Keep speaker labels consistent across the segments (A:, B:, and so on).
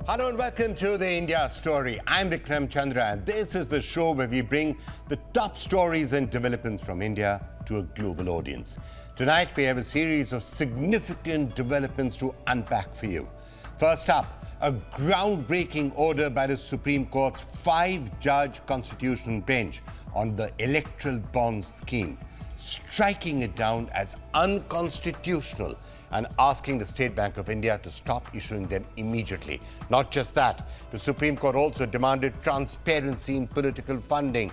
A: Hello and welcome to the India Story. I'm Chandra and this is the show where we bring the top stories and developments from India to a global audience. Tonight we have a series of significant developments to unpack for you. First up, a groundbreaking order by the Supreme Court's 5-judge constitutional bench on the Electoral Bonds scheme, striking it down as unconstitutional and asking the State Bank of India to stop issuing them immediately. Not just that, the Supreme Court also demanded transparency in political funding.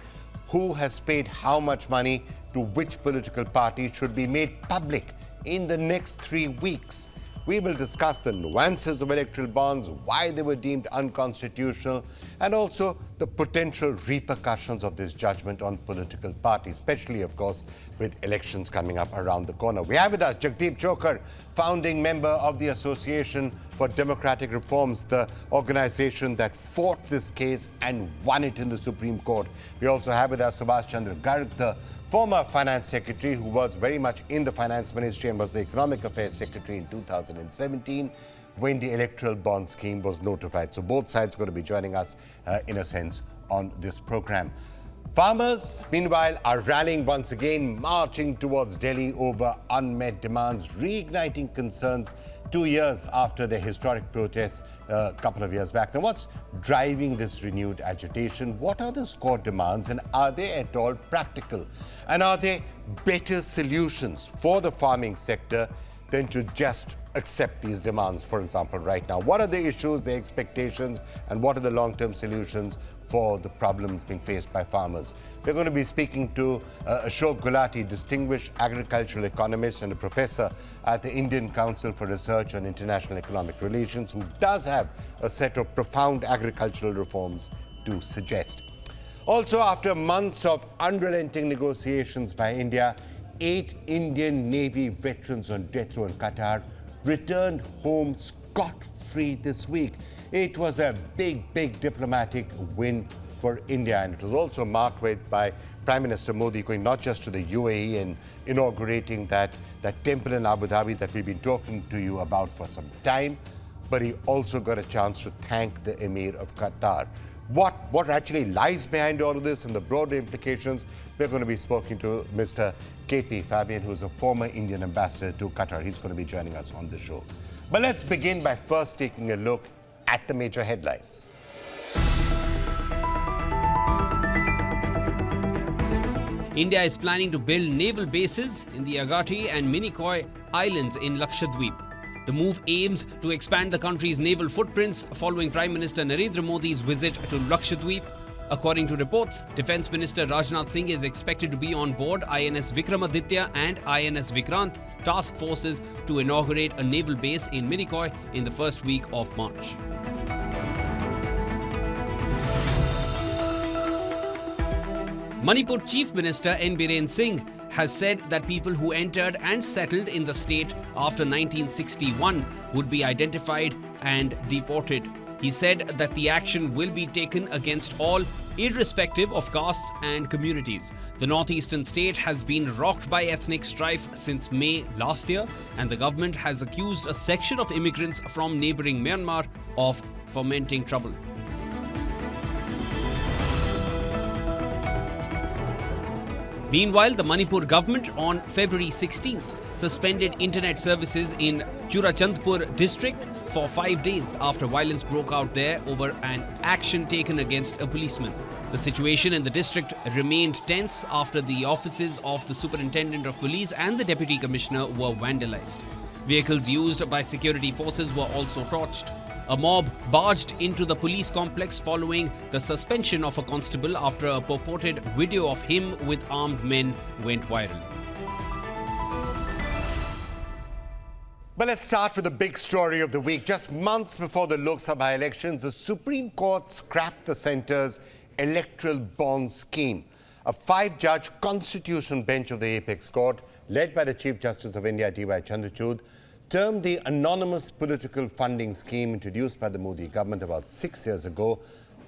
A: Who has paid how much money to which political party should be made public in the next 3 weeks. We will discuss the nuances of electoral bonds, why they were deemed unconstitutional, and also the potential repercussions of this judgment on political parties, especially, of course, with elections coming up around the corner. We have with us Jagdeep, Chhokar, founding member of the Association for Democratic Reforms, the organization that fought this case and won it in the Supreme Court. We also have with us Subhash Garg, the former finance secretary who was very much in the finance ministry and was the economic affairs secretary in 2017 when the electoral bond scheme was notified. So both sides are going to be joining us in a sense on this program. Farmers, meanwhile, are rallying once again, marching towards Delhi over unmet demands, reigniting concerns 2 years after the historic protests a couple of years back. Now, what's driving this renewed agitation? What are the core demands and are they at all practical? And are there better solutions for the farming sector than to just accept these demands, for example, right now? What are the issues, the expectations, and what are the long-term solutions for the problems being faced by farmers? We're going to be speaking to Ashok Gulati, distinguished agricultural economist and a professor at the Indian Council for Research on International Economic Relations, who does have a set of profound agricultural reforms to suggest. Also, after months of unrelenting negotiations by India, 8 Indian Navy veterans on death row in Qatar returned home scot-free this week. It was a big diplomatic win for India, and it was also marked by Prime Minister Modi going not just to the UAE and inaugurating that temple in Abu Dhabi that we've been talking to you about for some time, but he also got a chance to thank the Emir of Qatar. What actually lies behind all of this and the broader implications, we're going to be speaking to Mr. KP Fabian, who's a former Indian ambassador to Qatar. He's going to be joining us on the show. But let's begin by first taking a look at the major headlines.
B: India is planning to build naval bases in the Agati and Minicoy Islands in Lakshadweep. The move aims to expand the country's naval footprints following Prime Minister Narendra Modi's visit to Lakshadweep. According to reports, Defence Minister Rajnath Singh is expected to be on board INS Vikramaditya and INS Vikrant task forces to inaugurate a naval base in Minicoy in the first week of March. Manipur Chief Minister N. Biren Singh has said that people who entered and settled in the state after 1961 would be identified and deported. He said that the action will be taken against all, irrespective of castes and communities. The northeastern state has been rocked by ethnic strife since May last year, and the government has accused a section of immigrants from neighboring Myanmar of fomenting trouble. Meanwhile, the Manipur government on February 16th suspended internet services in Churachandpur district for 5 days after violence broke out there over an action taken against a policeman. The situation in the district remained tense after the offices of the Superintendent of Police and the Deputy Commissioner were vandalized. Vehicles used by security forces were also torched. A mob barged into the police complex following the suspension of a constable after a purported video of him with armed men went viral.
A: But let's start with the big story of the week. Just months before the Lok Sabha elections, the Supreme Court scrapped the centre's electoral bond scheme. A 5-judge constitutional bench of the Apex Court, led by the Chief Justice of India, Chandra, termed the anonymous political funding scheme introduced by the Modi government about 6 years ago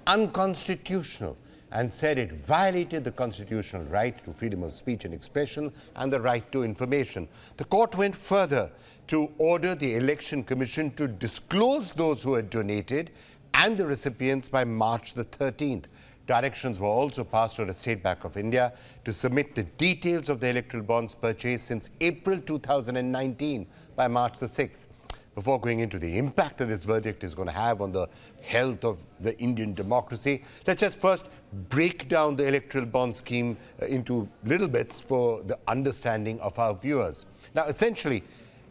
A: unconstitutional and said it violated the constitutional right to freedom of speech and expression and the right to information. The court went further to order the Election Commission to disclose those who had donated and the recipients by March the 13th. Directions were also passed to the State Bank of India to submit the details of the electoral bonds purchased since April 2019 by March the 6th. Before going into the impact that this verdict is going to have on the health of the Indian democracy, let's just first break down the electoral bond scheme into little bits for the understanding of our viewers. Now, essentially,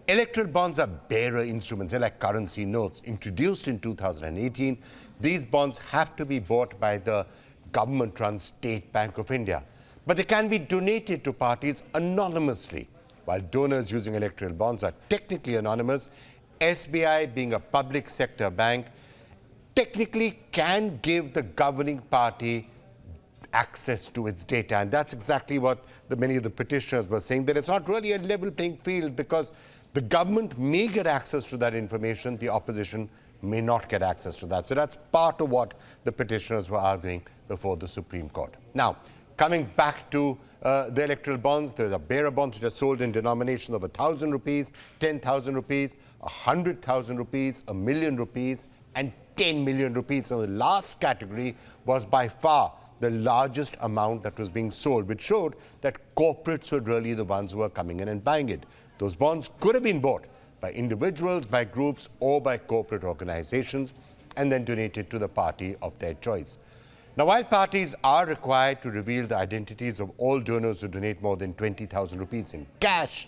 A: electoral bonds are bearer instruments. They're like currency notes. Introduced in 2018, these bonds have to be bought by the government-run State Bank of India. But they can be donated to parties anonymously. While donors using electoral bonds are technically anonymous, SBI, being a public sector bank, technically can give the governing party access to its data. And that's exactly what many of the petitioners were saying, that it's not really a level playing field because the government may get access to that information, the opposition may not get access to that. So that's part of what the petitioners were arguing before the Supreme Court. Now, coming back to the electoral bonds, there are bearer bonds which are sold in denominations of 1,000 rupees, 10,000 rupees, 100,000 rupees, 1,000,000 rupees, and 10 million rupees. So the last category was by far the largest amount that was being sold, which showed that corporates were really the ones who were coming in and buying it. Those bonds could have been bought by individuals, by groups, or by corporate organizations, and then donated to the party of their choice. Now, while parties are required to reveal the identities of all donors who donate more than 20,000 rupees in cash,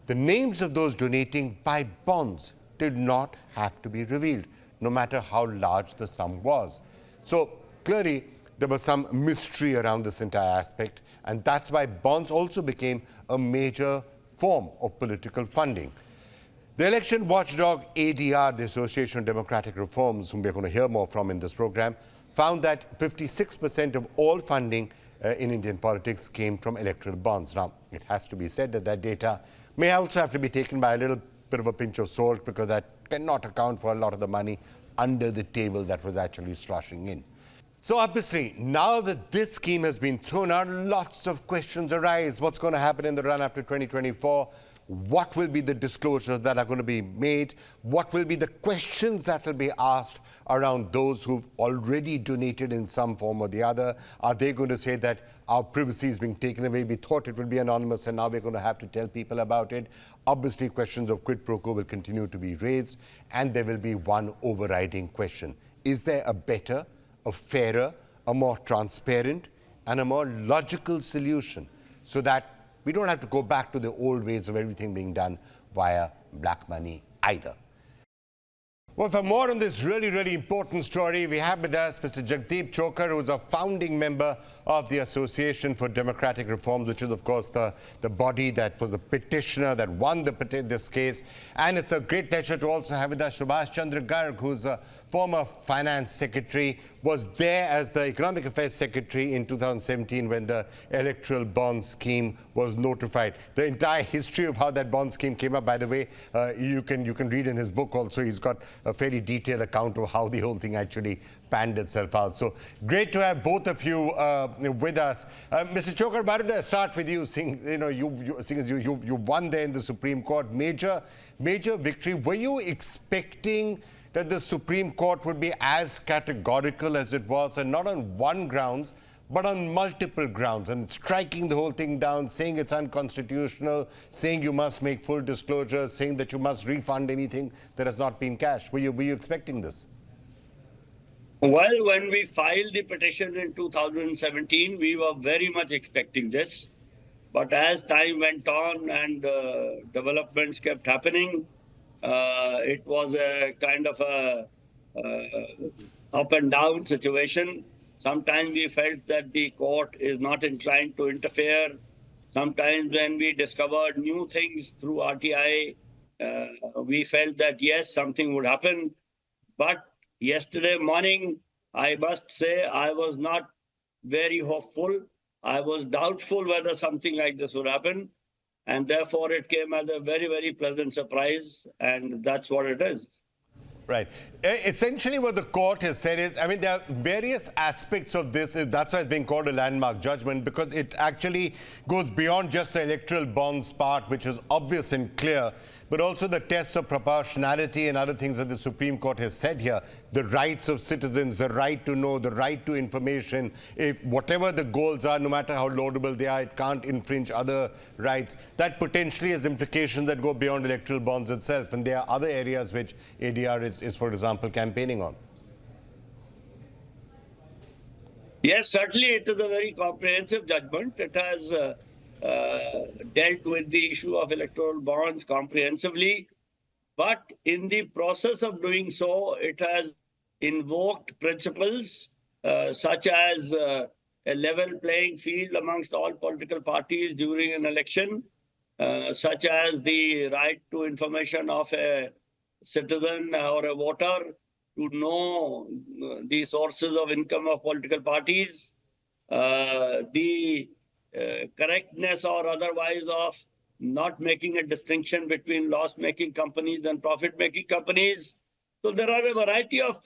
A: the names of those donating by bonds did not have to be revealed, no matter how large the sum was. So clearly, there was some mystery around this entire aspect, and that's why bonds also became a major form of political funding. The election watchdog ADR, the Association of Democratic Reforms, whom we're going to hear more from in this program, found that 56% of all funding in Indian politics came from electoral bonds. Now, it has to be said that that data may also have to be taken by a little bit of a pinch of salt, because that cannot account for a lot of the money under the table that was actually sloshing in. So obviously, now that this scheme has been thrown out, lots of questions arise. What's going to happen in the run-up to 2024? What will be the disclosures that are going to be made? What will be the questions that will be asked around those who've already donated in some form or the other? Are they going to say that our privacy is being taken away? We thought it would be anonymous and now we're going to have to tell people about it. Obviously, questions of quid pro quo will continue to be raised, and there will be one overriding question. Is there a better, a fairer, a more transparent, and a more logical solution so that we don't have to go back to the old ways of everything being done via black money either? Well, for more on this really, really important story, we have with us Mr. Jagdeep Chhokar, who is a founding member of the Association for Democratic Reforms, which is, of course, the body that was the petitioner that won this case. And it's a great pleasure to also have with us Subhash Chandra Garg, who's a former finance secretary, was there as the economic affairs secretary in 2017 when the electoral bond scheme was notified. The entire history of how that bond scheme came up, by the way, you can read in his book also. He's got a very detailed account of how the whole thing actually panned itself out. So great to have both of you with us. Mr. Chhokar, why don't I start with you? Seeing as you won there in the Supreme Court, major victory. Were you expecting that the Supreme Court would be as categorical as it was, and not on one grounds, but on multiple grounds, and striking the whole thing down, saying it's unconstitutional, saying you must make full disclosure, saying that you must refund anything that has not been cashed? Were you expecting this?
C: Well, when we filed the petition in 2017, we were very much expecting this. But as time went on and developments kept happening, it was a kind of a up and down situation. Sometimes we felt that the court is not inclined to interfere. Sometimes when we discovered new things through RTI, we felt that yes, something would happen. But yesterday morning, I must say I was not very hopeful. I was doubtful whether something like this would happen. And therefore, it came as a very, very pleasant surprise. And that's what it is.
A: Right. Essentially, what the court has said is, I mean, there are various aspects of this. That's why it's being called a landmark judgment, because it actually goes beyond just the electoral bonds part, which is obvious and clear, but also the tests of proportionality and other things that the Supreme Court has said here. The rights of citizens, the right to know, the right to information. If whatever the goals are, no matter how laudable they are, it can't infringe other rights. That potentially has implications that go beyond electoral bonds itself. And there are other areas which ADR is, for example, campaigning on.
C: Yes, certainly it is a very comprehensive judgment. It has dealt with the issue of electoral bonds comprehensively. But in the process of doing so, it has invoked principles such as a level playing field amongst all political parties during an election, such as the right to information of a citizen or a voter, to know the sources of income of political parties, the correctness or otherwise of not making a distinction between loss-making companies and profit-making companies. So there are a variety of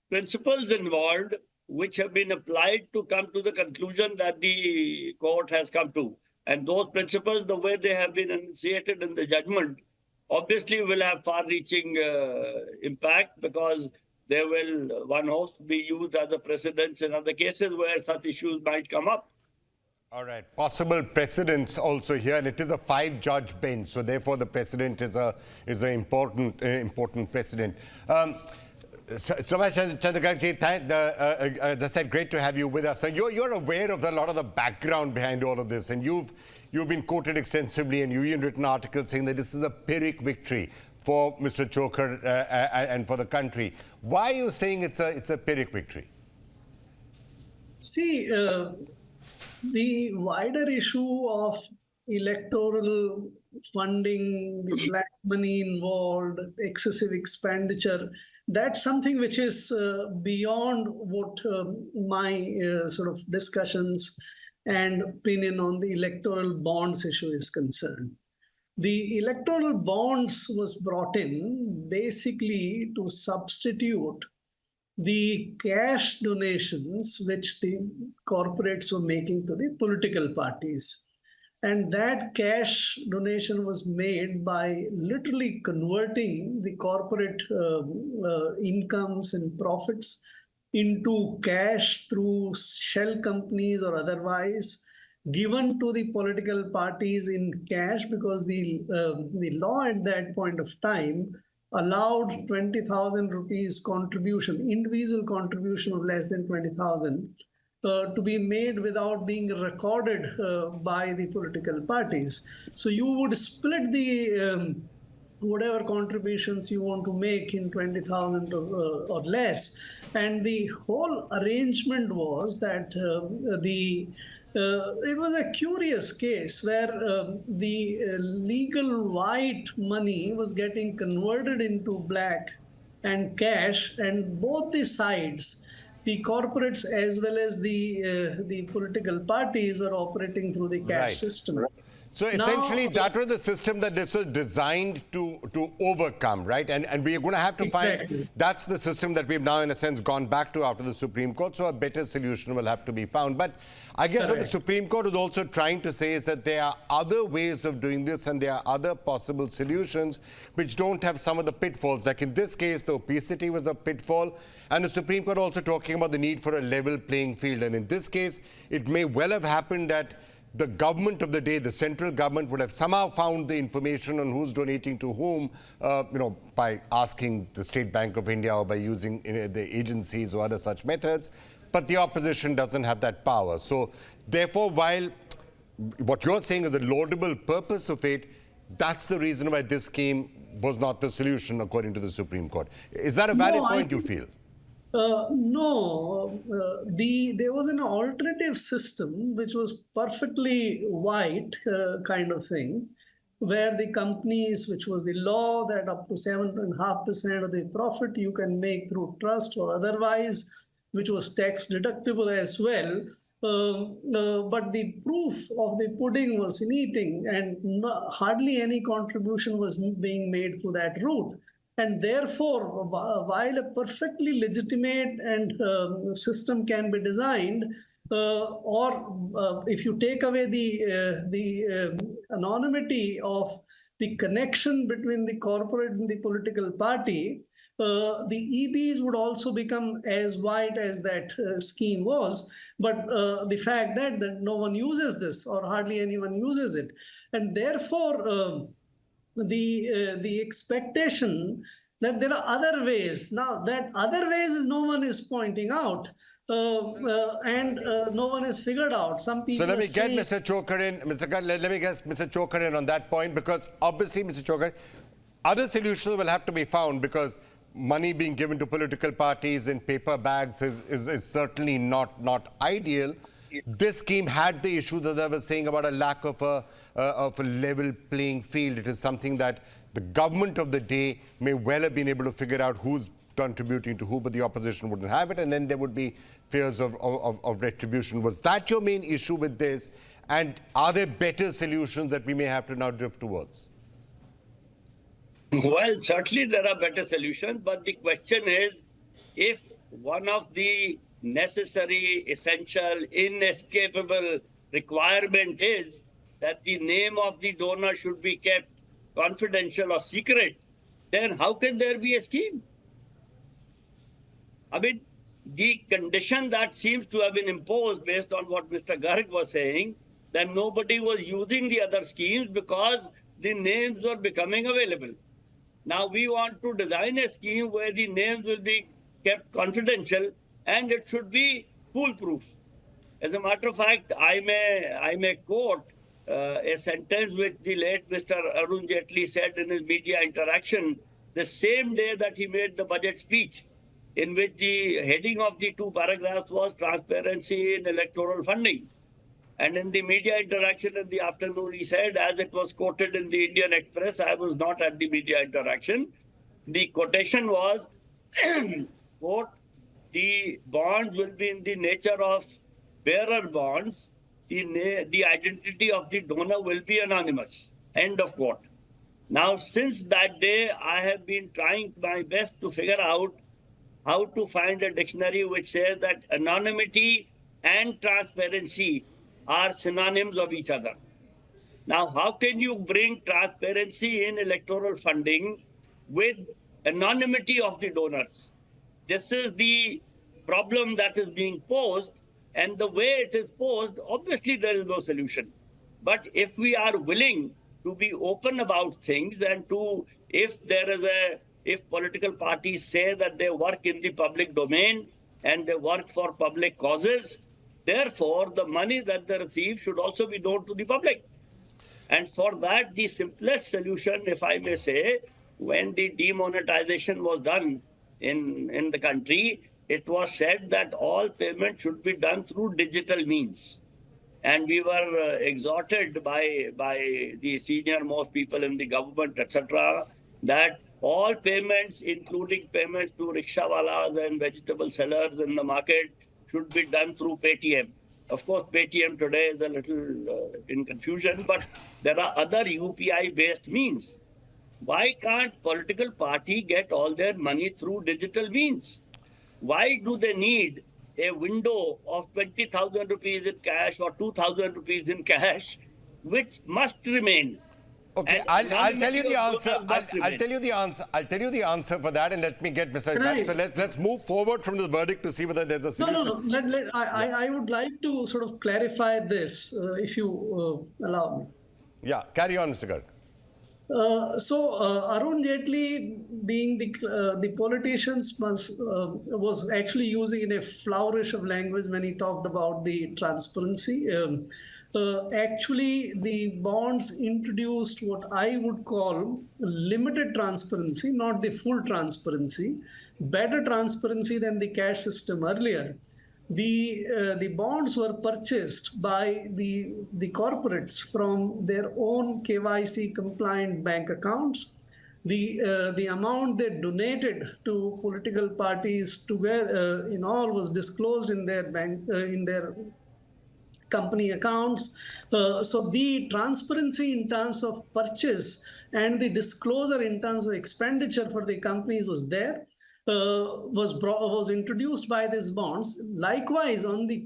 C: principles involved which have been applied to come to the conclusion that the court has come to. And those principles, the way they have been enunciated in the judgment, obviously will have far-reaching impact, because they will, one hopes, be used as a precedent in other cases where such issues might come up.
A: All right. Possible precedents also here, and it is a 5-judge bench, so therefore the precedent is an important precedent. Subhash Chandra, as I said, great to have you with us. Now, you're aware of a lot of the background behind all of this, and you've been quoted extensively, and you've even written articles saying that this is a Pyrrhic victory for Mr. Chhokar and for the country. Why are you saying it's a Pyrrhic victory?
D: See, the wider issue of electoral funding, the black money involved, excessive expenditure, that's something which is beyond what my sort of discussions and opinion on the electoral bonds issue is concerned. The electoral bonds was brought in basically to substitute the cash donations which the corporates were making to the political parties. And that cash donation was made by literally converting the corporate incomes and profits into cash through shell companies or otherwise, given to the political parties in cash, because the law at that point of time allowed 20,000 rupees contribution, individual contribution of less than 20,000, to be made without being recorded by the political parties. So you would split the whatever contributions you want to make in 20,000 or less. And the whole arrangement was that it was a curious case where the legal white money was getting converted into black and cash, and both the sides, the corporates as well as the political parties, were operating through the cash system.
A: So essentially, that was the system that this was designed to overcome, right? And we are going to have to find, that's the system that we've now, in a sense, gone back to after the Supreme Court. So a better solution will have to be found. But I guess what the Supreme Court is also trying to say is that there are other ways of doing this, and there are other possible solutions which don't have some of the pitfalls. Like in this case, the opacity was a pitfall, and the Supreme Court also talking about the need for a level playing field. And in this case, it may well have happened that the government of the day, the central government, would have somehow found the information on who's donating to whom, by asking the State Bank of India or by using the agencies or other such methods. But the opposition doesn't have that power. So therefore, while what you're saying is the laudable purpose of it, that's the reason why this scheme was not the solution, according to the Supreme Court. Is that a valid point, you feel?
D: No, there was an alternative system which was perfectly white kind of thing, where the companies, which was the law that up to 7.5% of the profit you can make through trust or otherwise, which was tax deductible as well. But the proof of the pudding was in eating, and hardly any contribution was being made through that route. And therefore, while a perfectly legitimate and system can be designed, or if you take away the anonymity of the connection between the corporate and the political party, the EBs would also become as wide as that scheme was. But the fact that no one uses this, or hardly anyone uses it, and therefore the expectation that there are other ways. Now, that other ways is no one is pointing out. And no one has figured out. Some people.
A: So let me get
D: saying,
A: Mr. Chhokar in. Let me get Mr. Chhokar in on that point, because obviously, Mr. Chhokar, other solutions will have to be found, because money being given to political parties in paper bags is certainly not ideal. This scheme had the issue that I was saying about a lack of a level playing field. It is something that the government of the day may well have been able to figure out who's contributing to who, but the opposition wouldn't have it, and then there would be fears of retribution. Was that your main issue with this? And are there better solutions that we may have to now drift towards?
C: Well, certainly there are better solutions, but the question is, if one of the necessary, essential, inescapable requirement is that the name of the donor should be kept confidential or secret, then how can there be a scheme? I mean, the condition that seems to have been imposed based on what Mr. Garg was saying, that nobody was using the other schemes because the names were becoming available. Now we want to design a scheme where the names will be kept confidential and it should be foolproof. As a matter of fact, I may quote a sentence which the late Mr. Arun Jaitley said in his media interaction the same day that he made the budget speech, in which the heading of the two paragraphs was transparency in electoral funding. And in the media interaction in the afternoon, he said, as it was quoted in the Indian Express, I was not at the media interaction, the quotation was, quote, the bonds will be in the nature of bearer bonds, the identity of the donor will be anonymous, end of quote. Now, since that day, I have been trying my best to figure out how to find a dictionary which says that anonymity and transparency are synonyms of each other. Now, how can you bring transparency in electoral funding with anonymity of the donors? This is the problem that is being posed, and the way it is posed, obviously there is no solution. But if we are willing to be open about things and to, if political parties say that they work in the public domain and they work for public causes, therefore the money that they receive should also be known to the public. And for that, the simplest solution, if I may say, when the demonetization was done in the country, it was said that all payment should be done through digital means. And we were exhorted by the senior most people in the government, etc., that all payments, including payments to rickshawalas and vegetable sellers in the market, should be done through Paytm. Of course, Paytm today is a little in confusion, but there are other UPI-based means. Why can't political party get all their money through digital means? Why do they need a window of 20,000 rupees in cash or 2,000 rupees in cash, which must remain?
A: Okay, I'll tell you the answer. I'll tell you the answer. I'll tell you the answer for that, and let me get Mr.
D: Right.
A: So let's move forward from the verdict to see whether there's a solution.
D: No. I would like to sort of clarify this, if you allow me.
A: Yeah, carry on, Mr. Garg.
D: Arun Jaitley, being the politicians, was actually using in a flourish of language when he talked about the transparency. Actually, the bonds introduced what I would call limited transparency, not the full transparency, better transparency than the cash system earlier. The bonds were purchased by the corporates from their own KYC compliant bank accounts. The amount they donated to political parties together in all was disclosed in their bank company accounts. So the transparency in terms of purchase and the disclosure in terms of expenditure for the companies was there. Was introduced by these bonds. Likewise, on the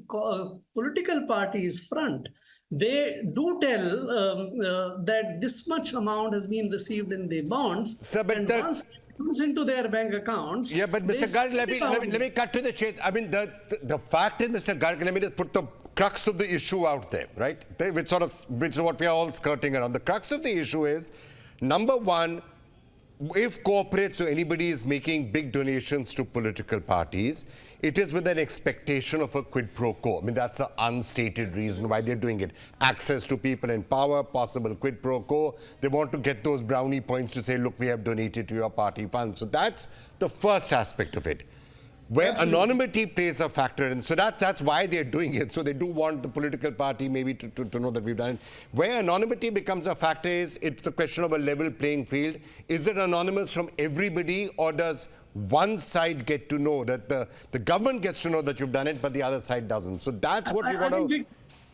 D: political parties front, they do tell that this much amount has been received in the bonds,
A: Sir, but
D: and once it comes into their bank accounts.
A: Yeah, but Mr. Garg, let me cut to the chase. I mean, the fact is, Mr. Garg, let me just put the crux of the issue out there, right? Which is what we are all skirting around. The crux of the issue is, number one, if corporates or anybody is making big donations to political parties, it is with an expectation of a quid pro quo. I mean, that's the unstated reason why they're doing it. Access to people in power, possible quid pro quo. They want to get those brownie points to say, look, we have donated to your party funds. So that's the first aspect of it, where anonymity plays a factor. And so that's why they're doing it. So they do want the political party maybe to know that we've done it. Where anonymity becomes a factor is it's a question of a level playing field. Is it anonymous from everybody, or does one side get to know that the government gets to know that you've done it, but the other side doesn't? So that's what we got to...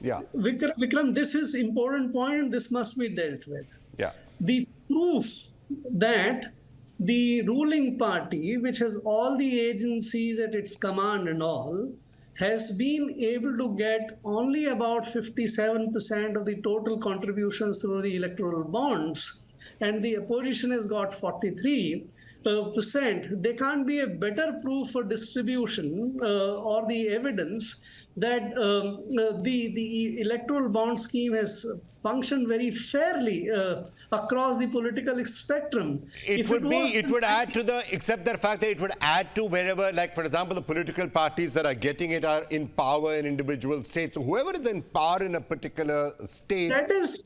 A: Yeah.
D: Vikram, this is important point. This must be dealt with.
A: Yeah.
D: The proof that the ruling party, which has all the agencies at its command and all, has been able to get only about 57% of the total contributions through the electoral bonds, and the opposition has got 43%. There can't be a better proof for distribution or the evidence that the electoral bond scheme has functioned very fairly across the political spectrum.
A: It would add to the, except the fact that it would add to wherever, like for example, the political parties that are getting it are in power in individual states. So whoever is in power in a particular state...
D: That is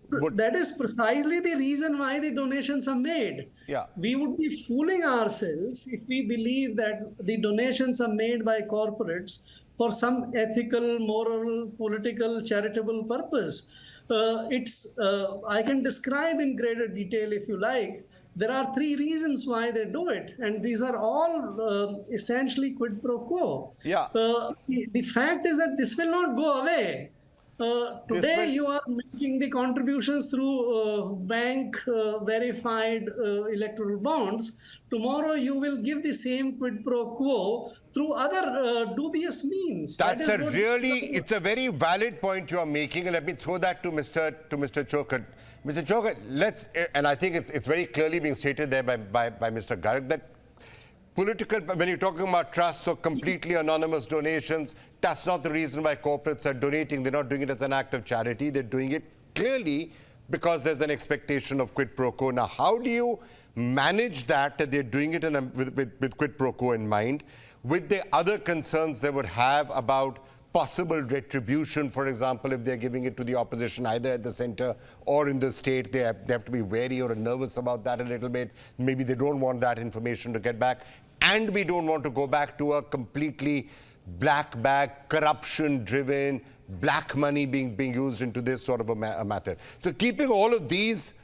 D: precisely the reason why the donations are made.
A: Yeah.
D: We would be fooling ourselves if we believe that the donations are made by corporates for some ethical, moral, political, charitable purpose. I can describe in greater detail if you like. There are three reasons why they do it, and these are all essentially quid pro quo.
A: Yeah.
D: The fact is that this will not go away. Today you are making the contributions through bank verified electoral bonds. Tomorrow you will give the same quid pro quo through other dubious means.
A: It's a very valid point you are making, and let me throw that to Mr. Chhokar. Mr. Chhokar, and I think it's very clearly being stated there by Mr. Garg that when you're talking about trusts or completely anonymous donations, that's not the reason why corporates are donating. They're not doing it as an act of charity. They're doing it clearly because there's an expectation of quid pro quo. Now, how do you manage that they're doing it with quid pro quo in mind, with the other concerns they would have about possible retribution? For example, if they're giving it to the opposition, either at the center or in the state, they have to be wary or nervous about that a little bit. Maybe they don't want that information to get back. And we don't want to go back to a completely black bag, corruption-driven, black money being used into this sort of a method. So keeping all of these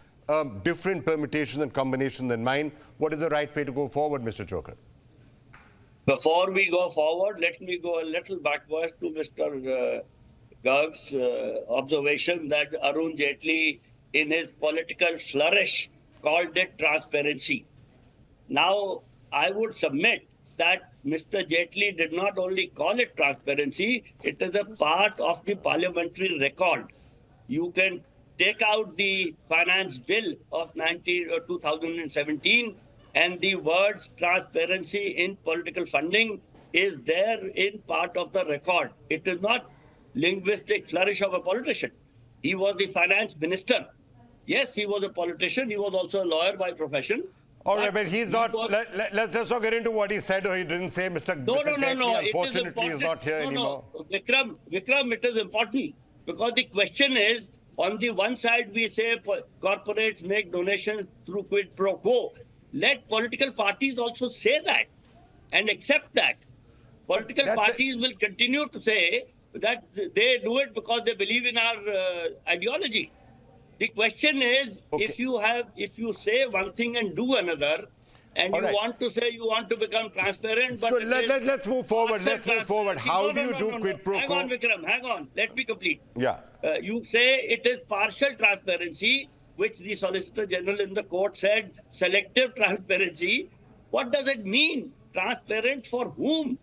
A: different permutations and combinations in mind, what is the right way to go forward, Mr. Chhokar?
C: Before we go forward, let me go a little backwards to Mr. Garg's observation that Arun Jaitley, in his political flourish, called it transparency. Now, I would submit that Mr. Jaitley did not only call it transparency, it is a part of the parliamentary record. You can take out the finance bill of 2017 and the words transparency in political funding is there in part of the record. It is not linguistic flourish of a politician. He was the finance minister. Yes, he was a politician. He was also a lawyer by profession.
A: All right, but he's not. Let's not get into what he said or he didn't say. Mr. Jaitley, unfortunately, is not here anymore.
C: Vikram, it is important because the question is, on the one side, we say corporates make donations through quid pro quo. Let political parties also say that and accept that. Political parties will continue to say that they do it because they believe in our ideology. The question is, if you say one thing and do another, And
A: All
C: you
A: right.
C: want to say you want to become transparent, but
A: So let's move forward. Let's move forward. How do you do quid pro
C: Hang
A: quo?
C: on, Vikram, hang on. Let me complete.
A: Yeah.
C: You say it is partial transparency, which the Solicitor General in the court said selective transparency. What does it mean? Transparent for whom?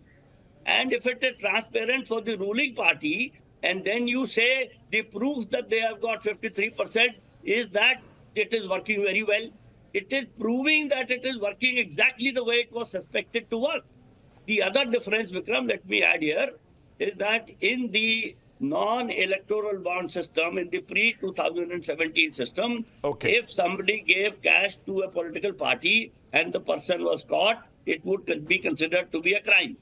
C: And if it is transparent for the ruling party, and then you say the proofs that they have got 53% is that it is working very well. It is proving that it is working exactly the way it was suspected to work. The other difference, Vikram, let me add here, is that in the non-electoral bond system, in the pre-2017 system,
A: Okay.
C: if somebody gave cash to a political party and the person was caught, it would be considered to be a crime.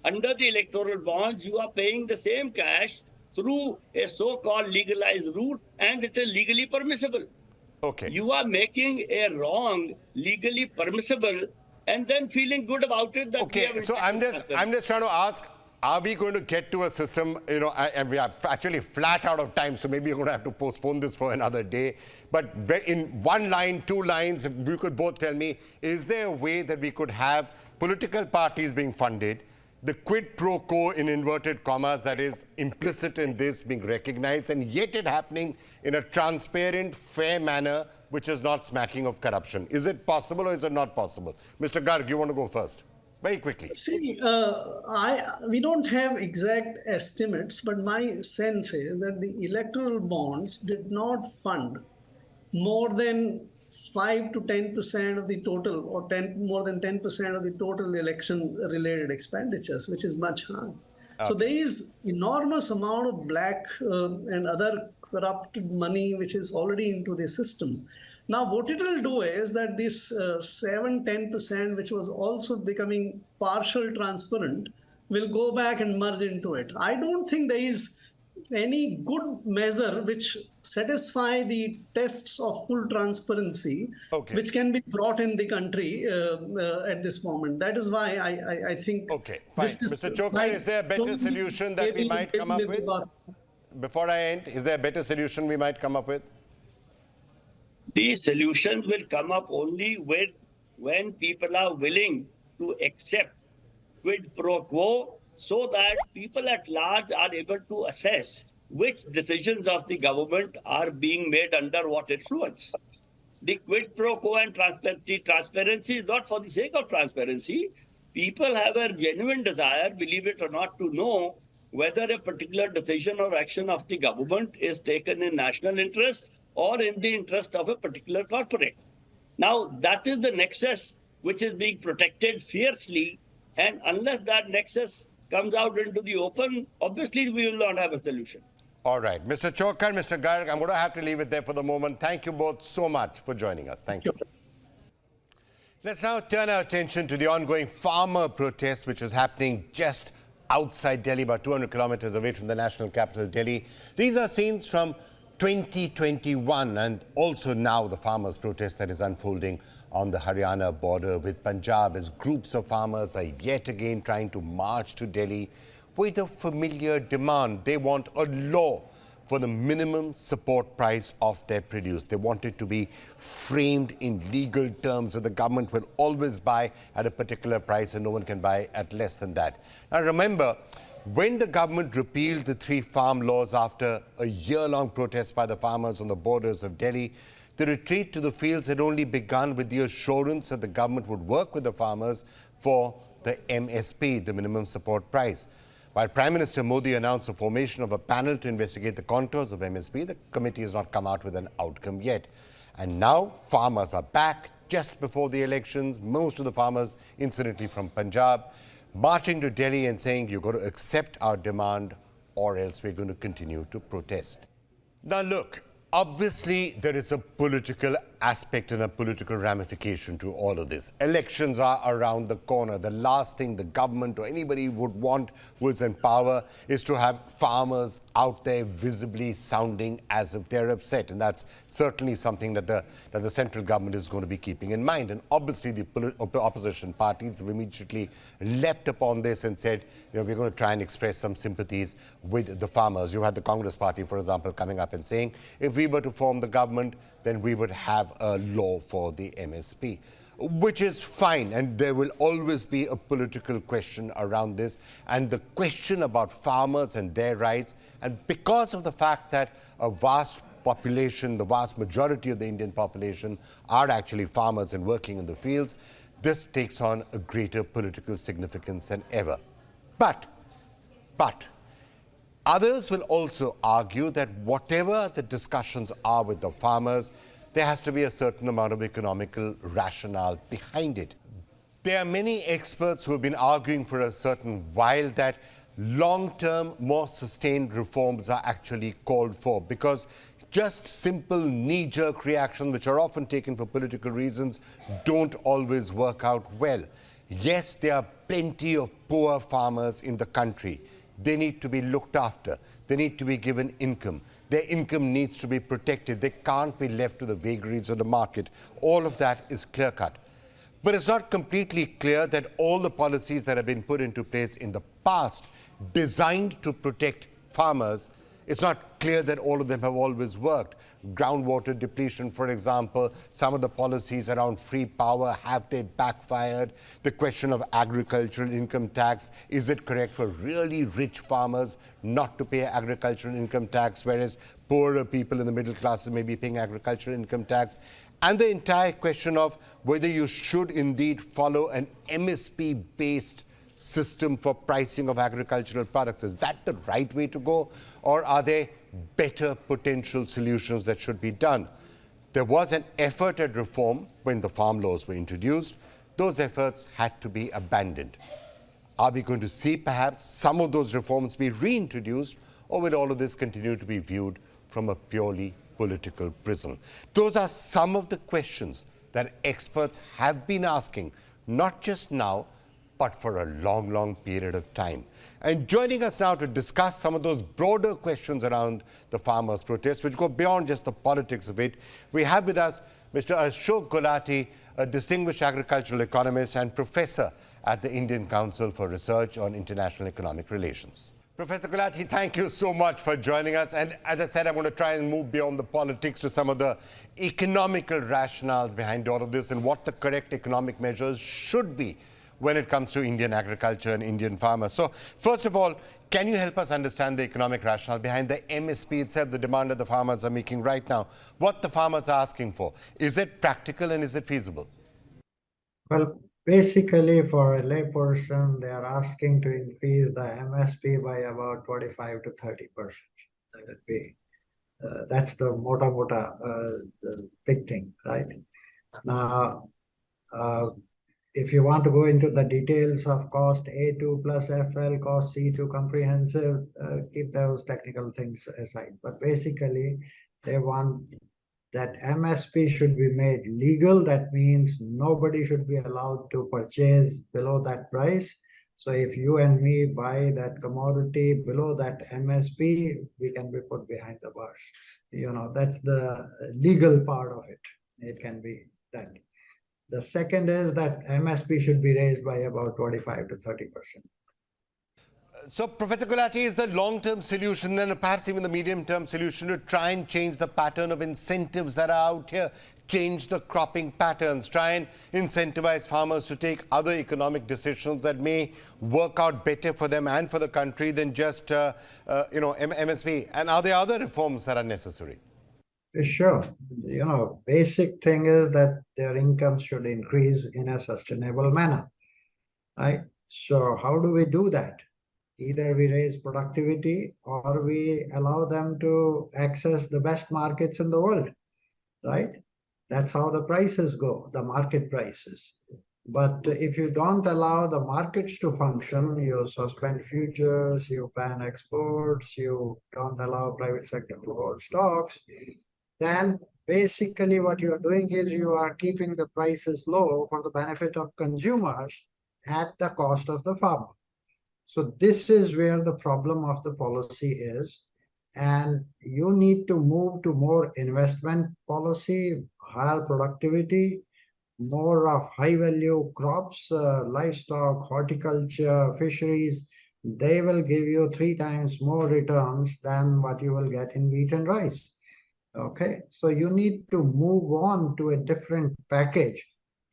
C: Under the electoral bonds, you are paying the same cash through a so-called legalized route, and it is legally permissible.
A: Okay.
C: You are making a wrong legally permissible and then feeling good about it. That we
A: Okay,
C: have
A: so I'm just trying to ask, are we going to get to a system, and we are actually flat out of time, so maybe you're going to have to postpone this for another day. But in one line, two lines, if you could both tell me, is there a way that we could have political parties being funded, the quid pro quo in inverted commas that is implicit in this being recognized, and yet it happening in a transparent, fair manner, which is not smacking of corruption? Is it possible or is it not possible? Mr. Garg, you want to go first? Very quickly.
D: See, we don't have exact estimates, but my sense is that the electoral bonds did not fund more than 5 to 10% of the total, or more than 10% of the total election-related expenditures, which is much higher. So there is enormous amount of black and other corrupted money which is already into the system. Now, what it will do is that this 7-10%, which was also becoming partial transparent, will go back and merge into it. I don't think there is any good measure which satisfy the tests of full transparency, which can be brought in the country at this moment. That is why I think.
A: Okay, fine. Mr. Chhokar, is there a better solution that we might come up with? Before I end, is there a better solution we might come up with?
C: The solutions will come up only when people are willing to accept quid pro quo, so that people at large are able to assess which decisions of the government are being made under what influence. The quid pro quo and transparency is not for the sake of transparency. People have a genuine desire, believe it or not, to know whether a particular decision or action of the government is taken in national interest or in the interest of a particular corporate. Now, that is the nexus which is being protected fiercely, and unless that nexus comes out into the open, obviously we will not have a solution.
A: All right. Mr. Chhokar, Mr. Garg, I'm going to have to leave it there for the moment. Thank you both so much for joining us. Thank you. Let's now turn our attention to the ongoing farmer protest, which is happening just outside Delhi, about 200 kilometers away from the national capital, Delhi. These are scenes from 2021 and also now the farmers' protest that is unfolding on the Haryana border with Punjab, as groups of farmers are yet again trying to march to Delhi with a familiar demand. They want a law for the minimum support price of their produce. They want it to be framed in legal terms so the government will always buy at a particular price and no one can buy at less than that. Now remember, when the government repealed the 3 farm laws after a year-long protest by the farmers on the borders of Delhi, the retreat to the fields had only begun with the assurance that the government would work with the farmers for the MSP, the minimum support price. While Prime Minister Modi announced the formation of a panel to investigate the contours of MSP, the committee has not come out with an outcome yet. And now farmers are back just before the elections, most of the farmers, incidentally from Punjab, marching to Delhi and saying, you've got to accept our demand or else we're going to continue to protest. Now look, obviously there is a political aspect and a political ramification to all of this. Elections are around the corner. The last thing the government or anybody would want who is in power is to have farmers out there visibly sounding as if they're upset. And that's certainly something that the central government is going to be keeping in mind. And obviously the opposition parties have immediately leapt upon this and said, you know, we're going to try and express some sympathies with the farmers. You had the Congress party, for example, coming up and saying, if we were to form the government, then we would have a law for the MSP. which is fine, and there will always be a political question around this, and the question about farmers and their rights. And because of the fact that a vast population, the vast majority of the Indian population are actually farmers and working in the fields, this takes on a greater political significance than ever. But others will also argue that whatever the discussions are with the farmers, there has to be a certain amount of economical rationale behind it. There are many experts who have been arguing for a certain while that long-term, more sustained reforms are actually called for, because just simple knee-jerk reactions, which are often taken for political reasons, don't always work out well. Yes, there are plenty of poor farmers in the country. They need to be looked after. They need to be given income. Their income needs to be protected. They can't be left to the vagaries of the market. All of that is clear-cut. But it's not completely clear that all the policies that have been put into place in the past, designed to protect farmers, it's not clear that all of them have always worked. Groundwater depletion, for example, some of the policies around free power, have they backfired? The question of agricultural income tax, is it correct for really rich farmers not to pay agricultural income tax, whereas poorer people in the middle classes may be paying agricultural income tax? And the entire question of whether you should indeed follow an MSP-based system for pricing of agricultural products. Is that the right way to go? Or are there better potential solutions that should be done? There was an effort at reform when the farm laws were introduced. Those efforts had to be abandoned. Are we going to see perhaps some of those reforms be reintroduced, or will all of this continue to be viewed from a purely political prism? Those are some of the questions that experts have been asking, not just now, but for a long, long period of time. And joining us now to discuss some of those broader questions around the farmers' protest, which go beyond just the politics of it, we have with us Mr. Ashok Gulati, a distinguished agricultural economist and professor at the Indian Council for Research on International Economic Relations. Professor Gulati, thank you so much for joining us. And as I said, I'm going to try and move beyond the politics to some of the economical rationales behind all of this and what the correct economic measures should be when it comes to Indian agriculture and Indian farmers. So, first of all, can you help us understand the economic rationale behind the MSP itself, the demand that the farmers are making right now? What the farmers are asking for? Is it practical and is it feasible?
E: Well, basically, for a layperson, they are asking to increase the MSP by about 25 to 30%. That would be, that's the the big thing, right? Now, if you want to go into the details of cost A2 plus FL, cost C2 comprehensive, keep those technical things aside. But basically, they want that MSP should be made legal. That means nobody should be allowed to purchase below that price. So if you and me buy that commodity below that MSP, we can be put behind the bars. You know, that's the legal part of it. It can be that. The second is that MSP should be raised by about 25 to 30%.
A: So, Professor Gulati, is the long-term solution, then perhaps even the medium-term solution, to try and change the pattern of incentives that are out here, change the cropping patterns, try and incentivize farmers to take other economic decisions that may work out better for them and for the country than just, MSP? And are there other reforms that are necessary?
E: Sure. You know, basic thing is that their income should increase in a sustainable manner, right? So how do we do that? Either we raise productivity or we allow them to access the best markets in the world, right? That's how the prices go, the market prices. But if you don't allow the markets to function, you suspend futures, you ban exports, you don't allow private sector to hold stocks, then basically what you're doing is you are keeping the prices low for the benefit of consumers at the cost of the farmer. So this is where the problem of the policy is. And you need to move to more investment policy, higher productivity, more of high value crops, livestock, horticulture, fisheries. They will give you 3 times more returns than what you will get in wheat and rice. Okay, so you need to move on to a different package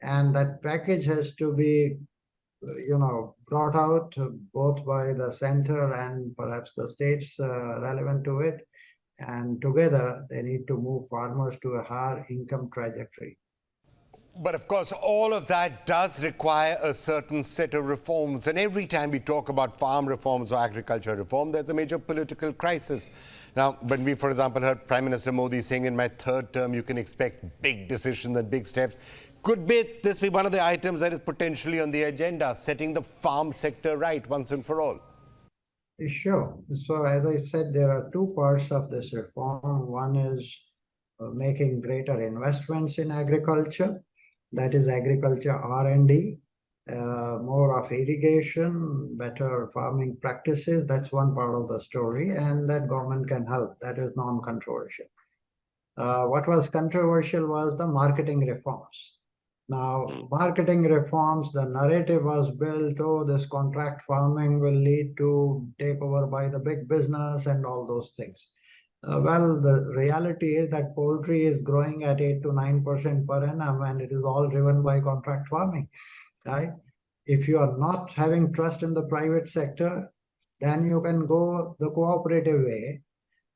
E: And that package has to be, brought out both by the center and perhaps the states relevant to it. And together, they need to move farmers to a higher income trajectory.
A: But of course, all of that does require a certain set of reforms. And every time we talk about farm reforms or agriculture reform, there's a major political crisis. Now, when we, for example, heard Prime Minister Modi saying in my third term, you can expect big decisions and big steps, could this be one of the items that is potentially on the agenda, setting the farm sector right once and for all?
E: Sure. So as I said, there are two parts of this reform. One is making greater investments in agriculture. That is agriculture R&D, more of irrigation, better farming practices. That's one part of the story, and that government can help. That is non-controversial. What was controversial was the marketing reforms. Now, marketing reforms, the narrative was built, oh, this contract farming will lead to takeover by the big business and all those things. Well, the reality is that poultry is growing at 8 to 9% per annum, and it is all driven by contract farming, right? If you are not having trust in the private sector, then you can go the cooperative way,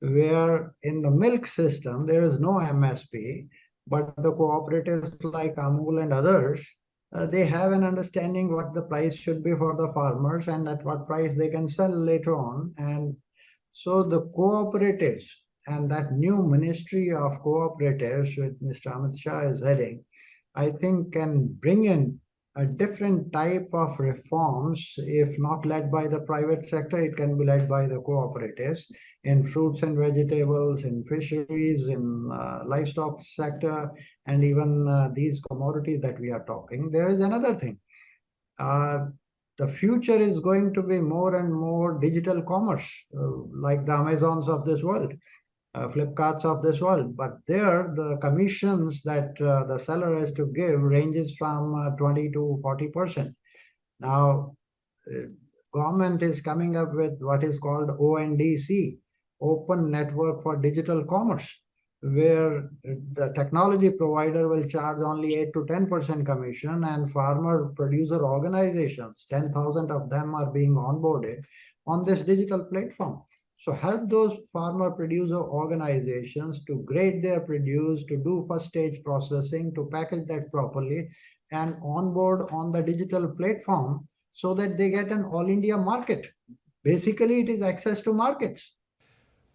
E: where in the milk system, there is no MSP, but the cooperatives like Amul and others, they have an understanding what the price should be for the farmers and at what price they can sell later on. And so the cooperatives and that new ministry of cooperatives, which Mr. Amit Shah is heading, I think can bring in a different type of reforms. If not led by the private sector, it can be led by the cooperatives in fruits and vegetables, in fisheries, in livestock sector, and even these commodities that we are talking. There is another thing. The future is going to be more and more digital commerce, like the Amazons of this world, Flipkarts of this world. But there, the commissions that the seller has to give ranges from 20 to 40%. Now, government is coming up with what is called ONDC, Open Network for Digital Commerce, where the technology provider will charge only 8 to 10% commission, and farmer producer organizations, 10,000 of them are being onboarded on this digital platform. So help those farmer producer organizations to grade their produce, to do first stage processing, to package that properly and onboard on the digital platform so that they get an all India market. Basically, it is access to markets.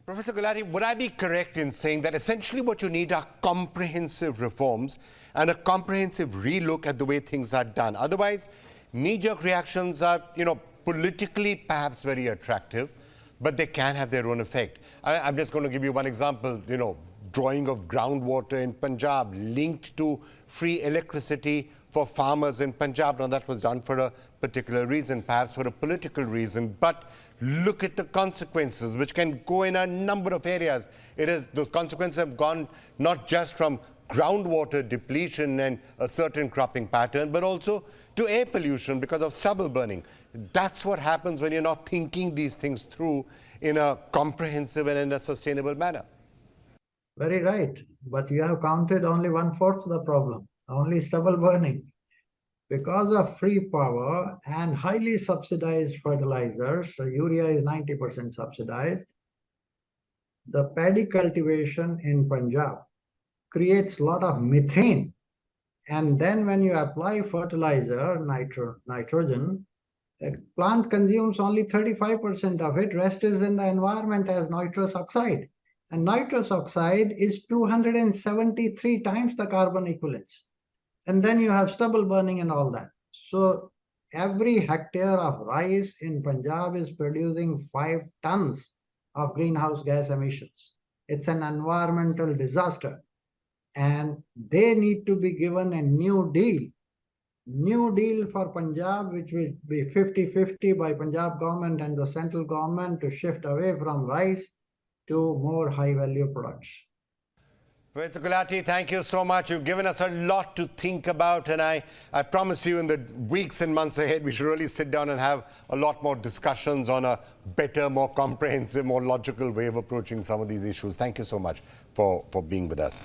A: Professor Gulati, would I be correct in saying that essentially what you need are comprehensive reforms and a comprehensive relook at the way things are done? Otherwise, knee-jerk reactions are, politically perhaps very attractive, but they can have their own effect. I'm just going to give you one example, drawing of groundwater in Punjab linked to free electricity for farmers in Punjab. Now, that was done for a particular reason, perhaps for a political reason, but look at the consequences, which can go in a number of areas. Those consequences have gone not just from groundwater depletion and a certain cropping pattern, but also to air pollution because of stubble burning. That's what happens when you're not thinking these things through in a comprehensive and in a sustainable manner.
E: Very right. But you have counted only 1/4 of the problem, only stubble burning. Because of free power and highly subsidized fertilizers, so urea is 90% subsidized, the paddy cultivation in Punjab creates a lot of methane. And then when you apply fertilizer, nitrogen, the plant consumes only 35% of it. Rest is in the environment as nitrous oxide. And nitrous oxide is 273 times the carbon equivalence. And then you have stubble burning and all that. So every hectare of rice in Punjab is producing 5 tons of greenhouse gas emissions. It's an environmental disaster. And they need to be given a new deal for Punjab, which will be 50-50 by Punjab government and the central government to shift away from rice to more high-value products.
A: Professor Gulati, thank you so much. You've given us a lot to think about, and I promise you in the weeks and months ahead, we should really sit down and have a lot more discussions on a better, more comprehensive, more logical way of approaching some of these issues. Thank you so much for being with us.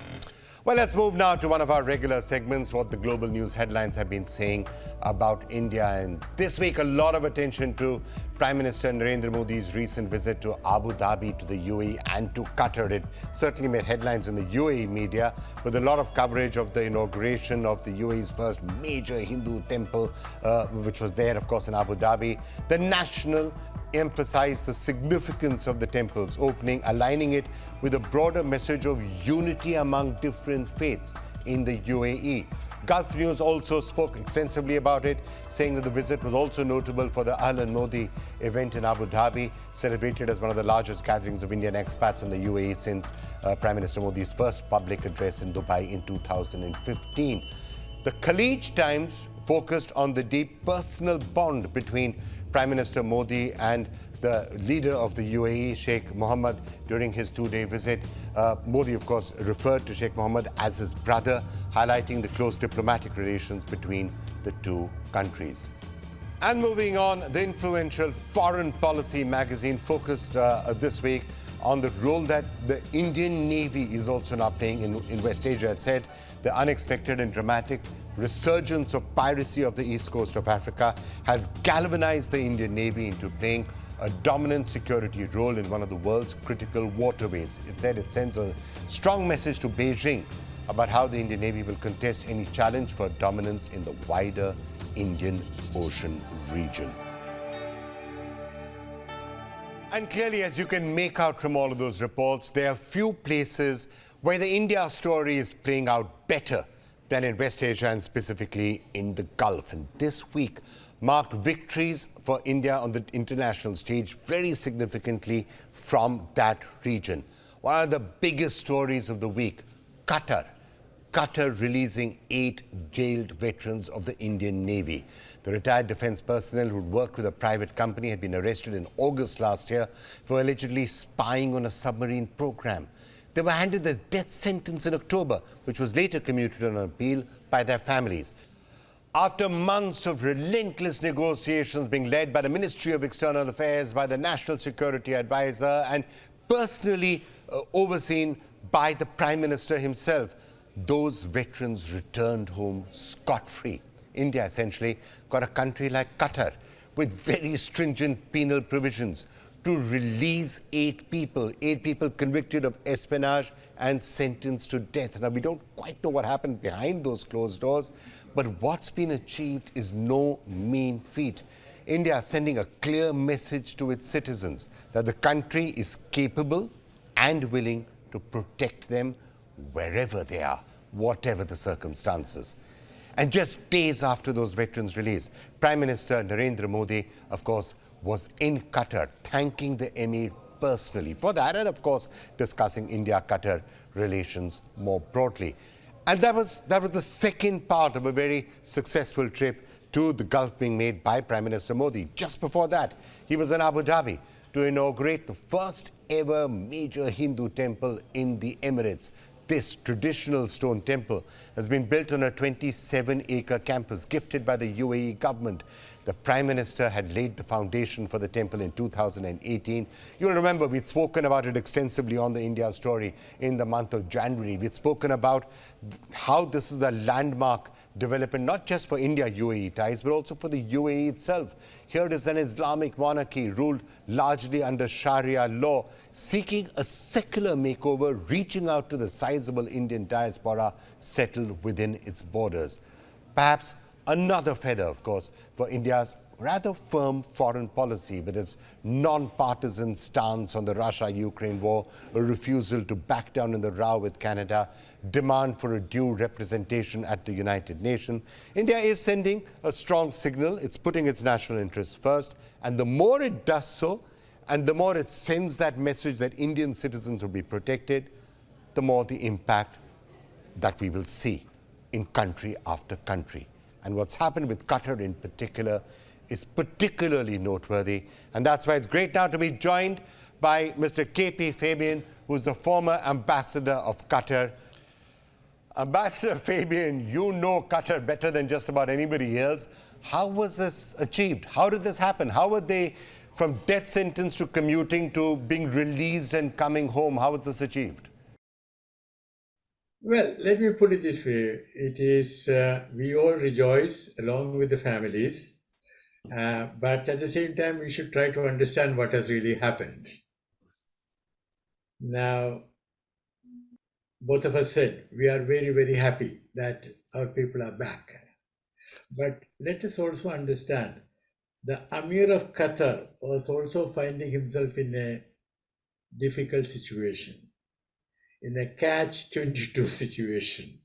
A: Well, Well, let's move now to one of our regular segments, what the global news headlines have been saying about India. And this week, a lot of attention to Prime Minister Narendra Modi's recent visit to Abu Dhabi, to the UAE and to Qatar. It certainly made headlines in the UAE media with a lot of coverage of the inauguration of the UAE's first major Hindu temple, which was there, of course, in Abu Dhabi. The National emphasized the significance of the temple's opening, aligning it with a broader message of unity among different faiths in the UAE. Gulf News also spoke extensively about it, saying that the visit was also notable for the Ahlan Modi event in Abu Dhabi, celebrated as one of the largest gatherings of Indian expats in the UAE since Prime Minister Modi's first public address in Dubai in 2015. The Khalij Times focused on the deep personal bond between Prime Minister Modi and the leader of the UAE, Sheikh Mohammed, during his two-day visit. Modi, of course, referred to Sheikh Mohammed as his brother, highlighting the close diplomatic relations between the two countries. And moving on, the influential Foreign Policy magazine focused this week on the role that the Indian Navy is also now playing in West Asia. It said the unexpected and dramatic resurgence of piracy of the east coast of Africa has galvanized the Indian Navy into playing a dominant security role in one of the world's critical waterways. It said it sends a strong message to Beijing about how the Indian Navy will contest any challenge for dominance in the wider Indian Ocean region. And clearly, as you can make out from all of those reports, there are few places where the India story is playing out better than in West Asia and specifically in the Gulf. And this week marked victories for India on the international stage very significantly from that region. One of the biggest stories of the week, Qatar. Qatar releasing 8 jailed veterans of the Indian Navy. The retired defense personnel who worked with a private company had been arrested in August last year for allegedly spying on a submarine program. They were handed the death sentence in October, which was later commuted on appeal by their families. After months of relentless negotiations being led by the Ministry of External Affairs, by the National Security Advisor, and personally overseen by the Prime Minister himself, those veterans returned home scot-free. India essentially got a country like Qatar with very stringent penal provisions to release 8 people convicted of espionage and sentenced to death. Now, we don't quite know what happened behind those closed doors, but what's been achieved is no mean feat. India sending a clear message to its citizens that the country is capable and willing to protect them wherever they are, whatever the circumstances. And just days after those veterans' release, Prime Minister Narendra Modi, of course, was in Qatar, thanking the Emir personally for that, and of course discussing India-Qatar relations more broadly. And that was the second part of a very successful trip to the Gulf being made by Prime Minister Modi. Just before that, he was in Abu Dhabi to inaugurate the first ever major Hindu temple in the Emirates. This traditional stone temple has been built on a 27-acre campus gifted by the UAE government. The Prime Minister had laid the foundation for the temple in 2018. You'll remember we'd spoken about it extensively on the India story in the month of January. We'd spoken about how this is a landmark development, not just for India-UAE ties, but also for the UAE itself. Here it is an Islamic monarchy ruled largely under Sharia law, seeking a secular makeover, reaching out to the sizable Indian diaspora settled within its borders. Perhaps another feather, of course, for India's rather firm foreign policy with its non-partisan stance on the Russia-Ukraine war, a refusal to back down in the row with Canada, demand for a due representation at the United Nations. India is sending a strong signal. It's putting its national interests first. And the more it does so, and the more it sends that message that Indian citizens will be protected, the more the impact that we will see in country after country. And what's happened with Qatar in particular is particularly noteworthy. And that's why it's great now to be joined by Mr. KP Fabian, who's the former ambassador of Qatar. Ambassador Fabian, you know Qatar better than just about anybody else. How was this achieved? How did this happen? How were they from death sentence to commuting to being released and coming home? How was this achieved?
F: Well, let me put it this way. It is, we all rejoice along with the families, but at the same time, we should try to understand what has really happened. Now, both of us said we are very, very happy that our people are back. But let us also understand the Amir of Qatar was also finding himself in a difficult situation, in a catch-22 situation,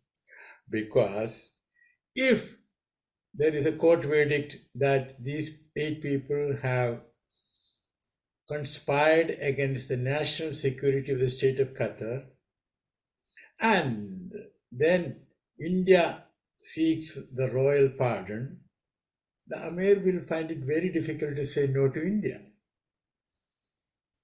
F: because if there is a court verdict that these 8 people have conspired against the national security of the state of Qatar, and then India seeks the royal pardon, the Amir will find it very difficult to say no to India.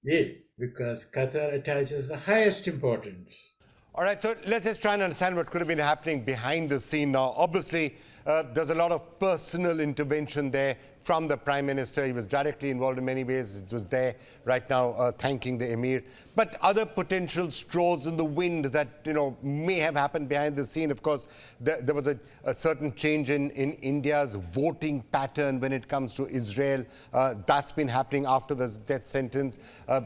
F: Yeah, because Qatar attaches the highest importance.
A: All right, so let's just try and understand what could have been happening behind the scene now. Obviously, there's a lot of personal intervention there from the Prime Minister. He was directly involved in many ways. It was there right now thanking the Emir. But other potential straws in the wind that, may have happened behind the scene. Of course, there was a certain change in India's voting pattern when it comes to Israel. That's been happening after the death sentence.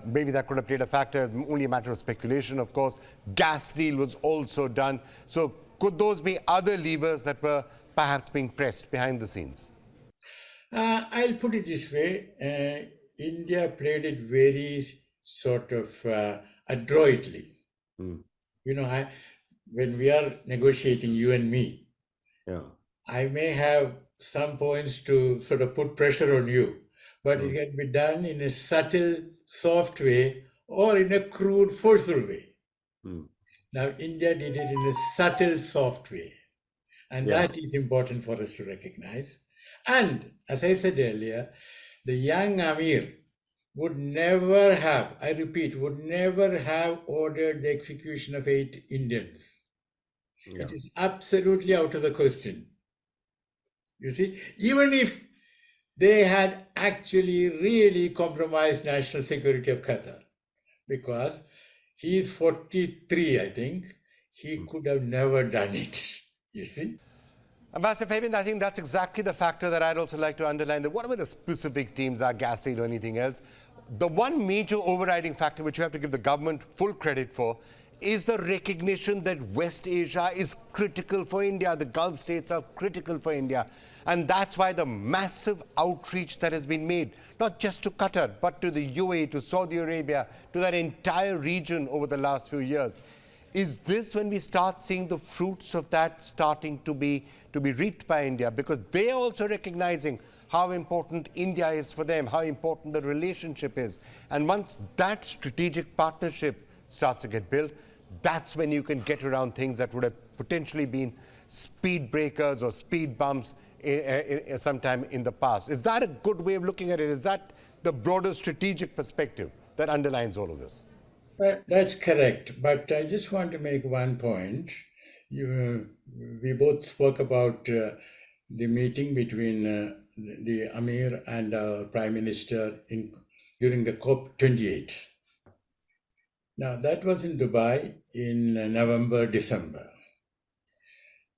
A: Maybe that could have played a factor. Only a matter of speculation, of course. Gas deal was also done. So could those be other levers that were perhaps being pressed behind the scenes?
F: I'll put it this way. India played it very sort of adroitly. When we are negotiating, you and me, I may have some points to sort of put pressure on you, but it can be done in a subtle, soft way or in a crude, forceful way. Now, India did it in a subtle, soft way. And that is important for us to recognize. And as I said earlier, the young Amir would never have, I repeat, would never have ordered the execution of 8 Indians. It is absolutely out of the question. You see, even if they had actually really compromised national security of Qatar, because he is 43, I think, he could have never done it, you see.
A: Ambassador Fabian, I think that's exactly the factor that I'd also like to underline. That whatever the specific teams are, gas deal or anything else, the one major overriding factor which you have to give the government full credit for is the recognition that West Asia is critical for India. The Gulf states are critical for India. And that's why the massive outreach that has been made, not just to Qatar, but to the UAE, to Saudi Arabia, to that entire region over the last few years. Is this when we start seeing the fruits of that starting to be reaped by India? Because they are also recognizing how important India is for them, how important the relationship is. And once that strategic partnership starts to get built, that's when you can get around things that would have potentially been speed breakers or speed bumps sometime in the past. Is that a good way of looking at it? Is that the broader strategic perspective that underlines all of this?
F: That's correct. But I just want to make one point. We both spoke about the meeting between the Amir and our Prime Minister during the COP28. Now, that was in Dubai in November, December.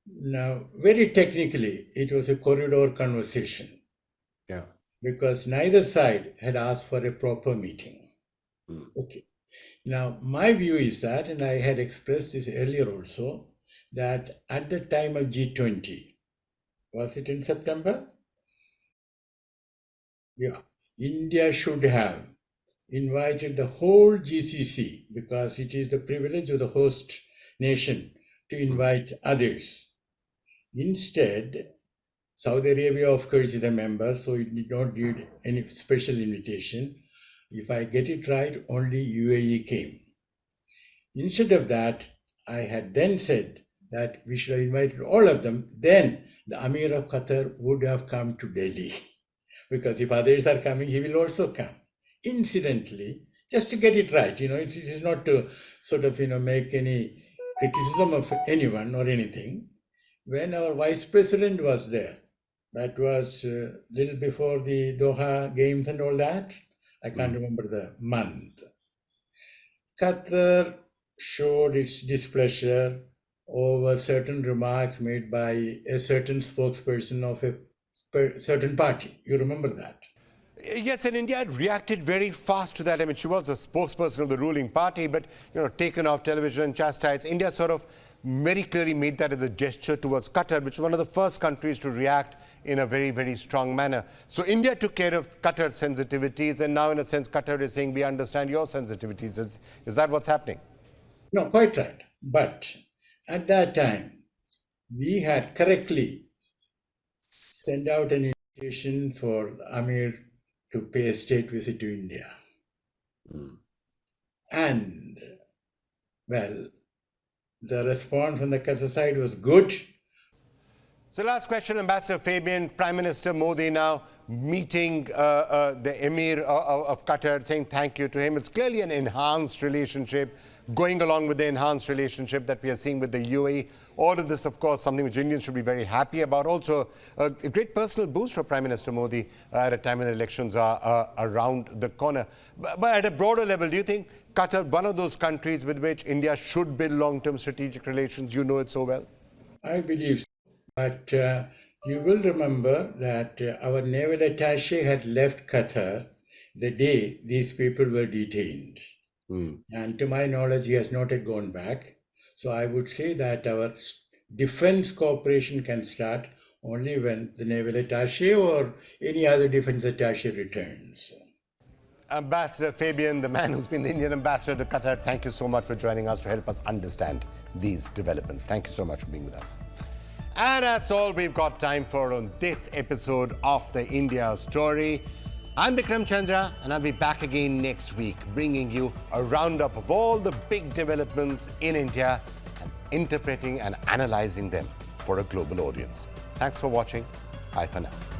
F: Now, very technically, it was a corridor conversation. Because neither side had asked for a proper meeting. Okay. Now, my view is that, and I had expressed this earlier also, that at the time of G20, was it in September? Yeah. India should have invited the whole GCC, because it is the privilege of the host nation to invite others. Instead, Saudi Arabia, of course, is a member, so it did not need any special invitation. If I get it right, only UAE came. Instead of that, I had then said that we should have invited all of them. Then the Amir of Qatar would have come to Delhi. Because if others are coming, he will also come. Incidentally, just to get it right, it is not to sort of, make any criticism of anyone or anything. When our Vice President was there, that was a little before the Doha Games and all that, I can't remember the month. Qatar showed its displeasure over certain remarks made by a certain spokesperson of a certain party. You remember that?
A: Yes, and India had reacted very fast to that. I mean, she was the spokesperson of the ruling party, but, taken off television and chastised. India sort of very clearly made that as a gesture towards Qatar, which was one of the first countries to react in a very, very strong manner. So India took care of Qatar's sensitivities, and now, in a sense, Qatar is saying, we understand your sensitivities. Is that what's happening?
F: No, quite right. But at that time, we had correctly sent out an invitation for Amir to pay a state visit to India. And, well, the response from the Qatar side was good.
A: So last question, Ambassador Fabian, Prime Minister Modi now meeting the Emir of Qatar, saying thank you to him. It's clearly an enhanced relationship, going along with the enhanced relationship that we are seeing with the UAE. All of this, of course, something which Indians should be very happy about. Also, a great personal boost for Prime Minister Modi at a time when the elections are around the corner. But at a broader level, do you think Qatar, one of those countries with which India should build long-term strategic relations? You know it so well.
F: I believe so. But you will remember that our naval attaché had left Qatar the day these people were detained. And to my knowledge, he has not yet gone back. So I would say that our defense cooperation can start only when the naval attaché or any other defense attaché returns.
A: Ambassador Fabian, the man who's been the Indian ambassador to Qatar, thank you so much for joining us to help us understand these developments. Thank you so much for being with us. And that's all we've got time for on this episode of the India Story. I'm Vikram Chandra, and I'll be back again next week, bringing you a roundup of all the big developments in India and interpreting and analyzing them for a global audience. Thanks for watching. Bye for now.